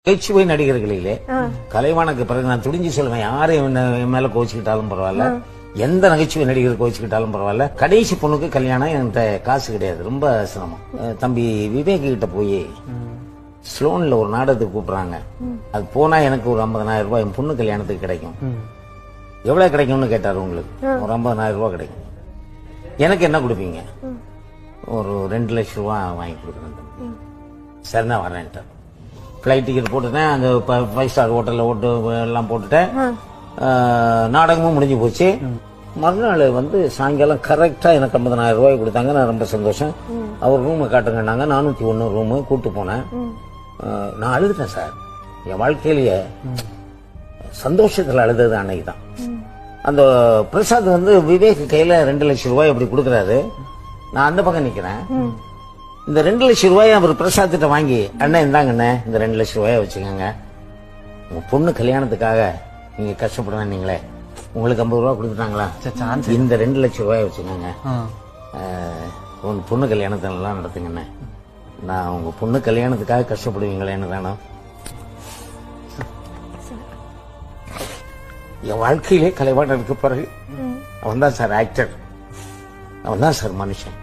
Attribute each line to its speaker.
Speaker 1: நகைச்சுவை நடிகர்களிலே கலைவாணருக்கு பிறகு நான் துடிஞ்சு சொல்லுவேன், யாரும் என் மேல கோச்சுக்கிட்டாலும் பரவாயில்ல, எந்த நகைச்சுவை நடிகர் கோச்சுக்கிட்டாலும் பரவாயில்ல, கடைசி பொண்ணுக்கு கல்யாணம் என்கிட்ட காசு கிடையாது, ரொம்ப சிரமம். தம்பி விவேக் கிட்ட போய் ஸ்லோன்ல ஒரு நாடகத்துக்கு கூப்பிடுறாங்க, அது போனா எனக்கு ஒரு 50,000 ரூபாய் என் பொண்ணு கல்யாணத்துக்கு கிடைக்கும். எவ்வளவு கிடைக்கும்னு கேட்டாரு. உங்களுக்கு ஒரு 50,000 ரூபாய் கிடைக்கும். எனக்கு என்ன கொடுப்பீங்க? ஒரு 2 லட்சம் ரூபாய் வாங்கி கொடுக்குறேன். சரி நான் வரேன்ட்டார். பிளைட் டிக்கெட் போட்டுட்டேன், அந்த 5 ஸ்டார் ஹோட்டல்ல ஓட்டு எல்லாம் போட்டுட்டேன். நாடகமும் முடிஞ்சு போச்சு. மறுநாள் சாயங்காலம் கரெக்டா எனக்கு 50,000 ரூபாய் கொடுத்தாங்க. நான் ரொம்ப சந்தோஷம். அவர் ரூமை காட்டுங்கன்னாங்க. 401 ரூமு கூட்டு போனேன். நான் அழுதுட்டேன் சார். என் வாழ்க்கையிலேயே சந்தோஷத்துல அழுதது அன்னைக்கு தான். அந்த பிரசாத் விவேக் கையில 2 லட்சம் ரூபாய் அப்படி கொடுக்குறாரு. நான் அந்த பக்கம் நிக்கிறேன். இந்த 2 லட்சம் ரூபாய் அவர் பிரசாத்திட்ட வாங்கி, அண்ணன் இந்தாங்க அண்ணன், இந்த 2 லட்சம் ரூபாய் வச்சுக்கோங்க, உங்க பொண்ணு கல்யாணத்துக்காக நீங்க கஷ்டப்படுவேன், நீங்களே உங்களுக்கு 50 ரூபாய் கொடுத்துட்டாங்களா, இந்த 2 லட்சம் ரூபாய் வச்சுக்கோங்க, உங்க பொண்ணு கல்யாணத்தை நல்லா நடத்துங்கண்ணே, நான் உங்க பொண்ணு கல்யாணத்துக்காக கஷ்டப்படுவீங்களேன்னு தானே. என் வாழ்க்கையிலே கலைவாணருக்கு பிறகு அவன் தான் சார் ஆக்டர், அவன் தான் சார் மனுஷன்.